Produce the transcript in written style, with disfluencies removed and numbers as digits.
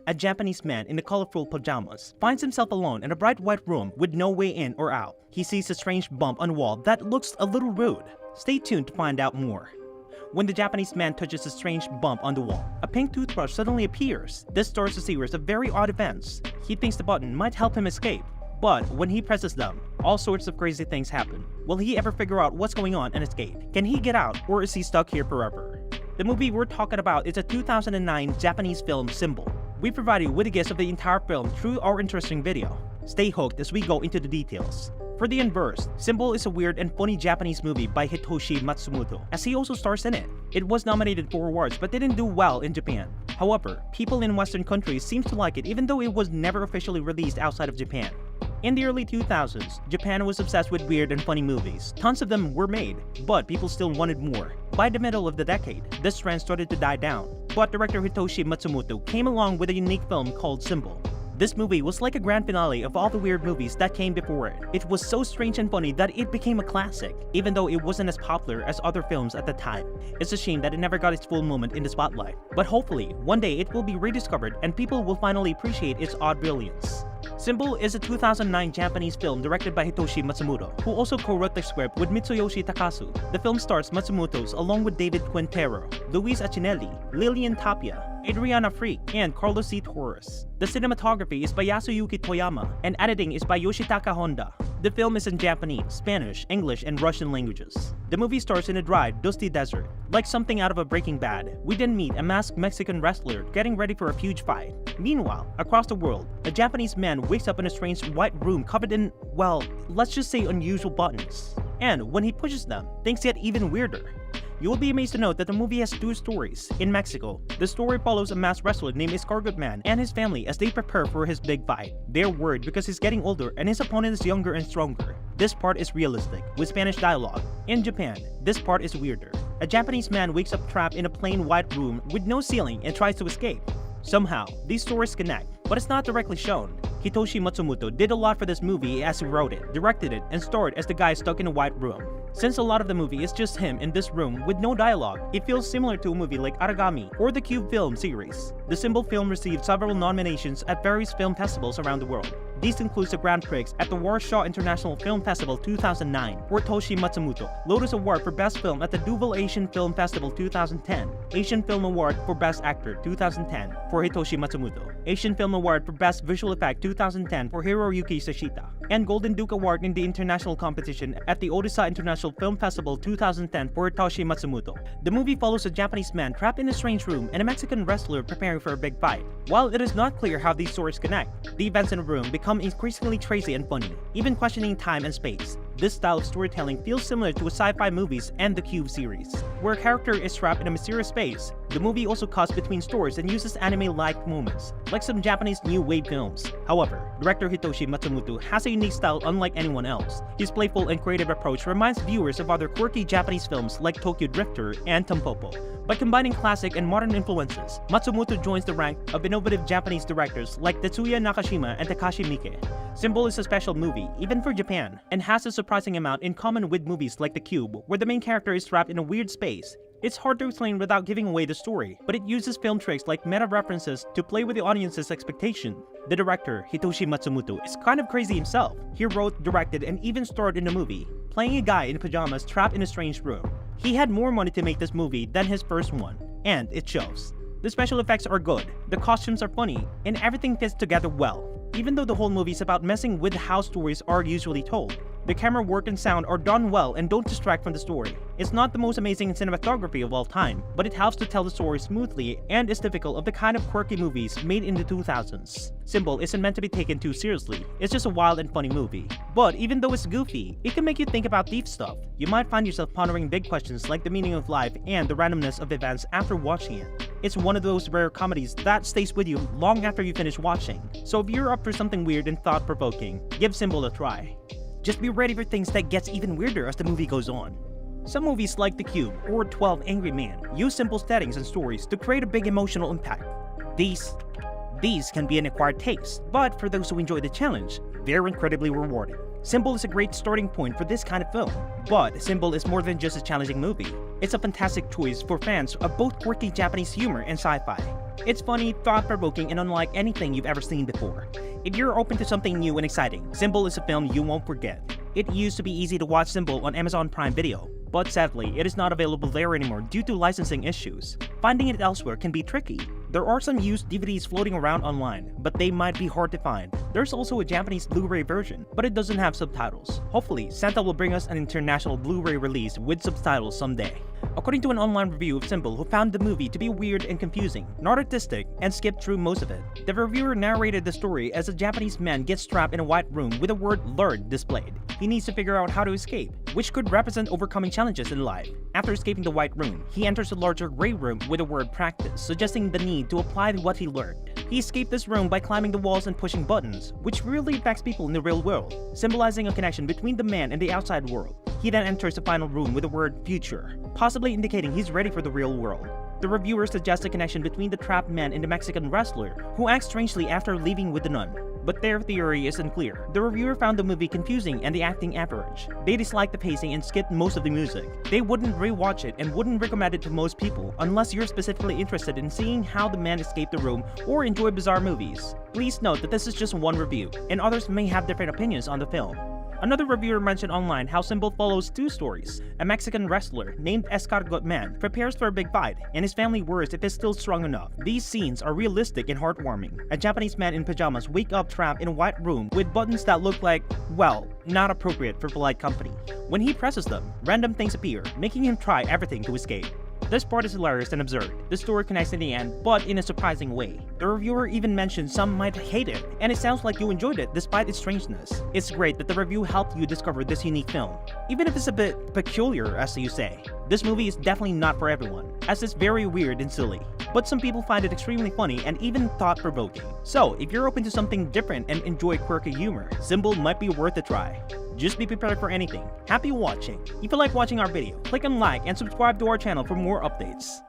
a Japanese man in the colorful pajamas finds himself alone in a bright white room with no way in or out. He sees a strange bump on the wall that looks a little rude. Stay tuned to find out more. When the Japanese man touches a strange bump on the wall, a pink toothbrush suddenly appears. This starts a series of very odd events. He thinks the button might help him escape, but when he presses them, all sorts of crazy things happen. Will he ever figure out what's going on and escape? Can he get out, or is he stuck here forever? The movie we're talking about is a 2009 Japanese film, Symbol. We provide you with a gist of the entire film through our interesting video. Stay hooked as we go into the details. For the unversed, Symbol is a weird and funny Japanese movie by Hitoshi Matsumoto, as he also stars in it. It was nominated for awards but didn't do well in Japan. However, people in Western countries seem to like it even though it was never officially released outside of Japan. In the early 2000s, Japan was obsessed with weird and funny movies. Tons of them were made, but people still wanted more. By the middle of the decade, this trend started to die down, but director Hitoshi Matsumoto came along with a unique film called Symbol. This movie was like a grand finale of all the weird movies that came before it. It was so strange and funny that it became a classic, even though it wasn't as popular as other films at the time. It's a shame that it never got its full moment in the spotlight, but hopefully, one day it will be rediscovered and people will finally appreciate its odd brilliance. Symbol is a 2009 Japanese film directed by Hitoshi Matsumoto, who also co-wrote the script with Mitsuyoshi Takasu. The film stars Matsumoto's along with David Quintero, Luis Acinelli, Lillian Tapia, Adriana Freak, and Carlos C. Torres. The cinematography is by Yasuyuki Toyama, and editing is by Yoshitaka Honda. The film is in Japanese, Spanish, English, and Russian languages. The movie starts in a dry, dusty desert. Like something out of a Breaking Bad, we then meet a masked Mexican wrestler getting ready for a huge fight. Meanwhile, across the world, a Japanese man wakes up in a strange white room covered in, well, let's just say unusual buttons. And when he pushes them, things get even weirder. You will be amazed to note that the movie has two stories. In Mexico, the story follows a masked wrestler named Escargot Man and his family as they prepare for his big fight. They're worried because he's getting older and his opponent is younger and stronger. This part is realistic, with Spanish dialogue. In Japan, this part is weirder. A Japanese man wakes up trapped in a plain white room with no ceiling and tries to escape. Somehow, these stories connect, but it's not directly shown. Hitoshi Matsumoto did a lot for this movie as he wrote it, directed it, and starred as the guy stuck in a white room. Since a lot of the movie is just him in this room with no dialogue, it feels similar to a movie like Aragami or the Cube film series. The Symbol film received several nominations at various film festivals around the world. These include the Grand Prix at the Warsaw International Film Festival 2009 for Hitoshi Matsumoto, Lotus Award for Best Film at the Duval Asian Film Festival 2010, Asian Film Award for Best Actor 2010 for Hitoshi Matsumoto, Asian Film Award for Best Visual Effect 2010 for Hiroyuki Sashita, and Golden Duke Award in the international competition at the Odisha International Film Festival 2010 for Hitoshi Matsumoto. The movie follows a Japanese man trapped in a strange room and a Mexican wrestler preparing for a big fight. While it is not clear how these stories connect, the events in the room become increasingly crazy and funny, even questioning time and space. This style of storytelling feels similar to sci-fi movies and the Cube series, where a character is trapped in a mysterious space. The movie also cuts between stories and uses anime-like moments, like some Japanese new wave films. However, director Hitoshi Matsumoto has a unique style unlike anyone else. His playful and creative approach reminds viewers of other quirky Japanese films like Tokyo Drifter and Tampopo. By combining classic and modern influences, Matsumoto joins the rank of innovative Japanese directors like Tetsuya Nakashima and Takashi Miike. Symbol is a special movie, even for Japan, and has a surprising amount in common with movies like The Cube, where the main character is trapped in a weird space. It's hard to explain without giving away the story, but it uses film tricks like meta references to play with the audience's expectation. The director, Hitoshi Matsumoto, is kind of crazy himself. He wrote, directed, and even starred in the movie, playing a guy in pajamas trapped in a strange room. He had more money to make this movie than his first one, and it shows. The special effects are good, the costumes are funny, and everything fits together well. Even though the whole movie is about messing with how stories are usually told, the camera work and sound are done well and don't distract from the story. It's not the most amazing cinematography of all time, but it helps to tell the story smoothly and is typical of the kind of quirky movies made in the 2000s. Symbol isn't meant to be taken too seriously, it's just a wild and funny movie. But even though it's goofy, it can make you think about deep stuff. You might find yourself pondering big questions like the meaning of life and the randomness of events after watching it. It's one of those rare comedies that stays with you long after you finish watching. So if you're up for something weird and thought-provoking, give Symbol a try. Just be ready for things that gets even weirder as the movie goes on. Some movies like The Cube or 12 Angry Men use simple settings and stories to create a big emotional impact. These can be an acquired taste, but for those who enjoy the challenge, they're incredibly rewarding. Symbol is a great starting point for this kind of film, but Symbol is more than just a challenging movie. It's a fantastic choice for fans of both quirky Japanese humor and sci-fi. It's funny, thought-provoking, and unlike anything you've ever seen before. If you're open to something new and exciting, Symbol is a film you won't forget. It used to be easy to watch Symbol on Amazon Prime Video, but sadly, it is not available there anymore due to licensing issues. Finding it elsewhere can be tricky. There are some used DVDs floating around online, but they might be hard to find. There's also a Japanese Blu-ray version, but it doesn't have subtitles. Hopefully, Santa will bring us an international Blu-ray release with subtitles someday. According to an online review of Symbol who found the movie to be weird and confusing, not artistic, and skipped through most of it, the reviewer narrated the story as a Japanese man gets trapped in a white room with the word LURD displayed. He needs to figure out how to escape, which could represent overcoming challenges in life. After escaping the white room, he enters a larger gray room with the word practice, suggesting the need to apply what he learned. He escaped this room by climbing the walls and pushing buttons, which really affects people in the real world, symbolizing a connection between the man and the outside world. He then enters the final room with the word future, possibly indicating he's ready for the real world. The reviewer suggests a connection between the trapped man and the Mexican wrestler, who acts strangely after leaving with the nun. But their theory is unclear. The reviewer found the movie confusing and the acting average. They disliked the pacing and skipped most of the music. They wouldn't rewatch it and wouldn't recommend it to most people unless you're specifically interested in seeing how the man escaped the room or enjoy bizarre movies. Please note that this is just one review, and others may have different opinions on the film. Another reviewer mentioned online how Symbol follows two stories. A Mexican wrestler named Escargot Man prepares for a big fight, and his family worries if he's still strong enough. These scenes are realistic and heartwarming. A Japanese man in pajamas wakes up trapped in a white room with buttons that look like, well, not appropriate for polite company. When he presses them, random things appear, making him try everything to escape. This part is hilarious and absurd. The story connects in the end, but in a surprising way. The reviewer even mentioned some might hate it, and it sounds like you enjoyed it despite its strangeness. It's great that the review helped you discover this unique film, even if it's a bit peculiar, as you say. This movie is definitely not for everyone, as it's very weird and silly, but some people find it extremely funny and even thought-provoking. So, if you're open to something different and enjoy quirky humor, Symbol might be worth a try. Just be prepared for anything. Happy watching! If you like watching our video, click on like and subscribe to our channel for more updates.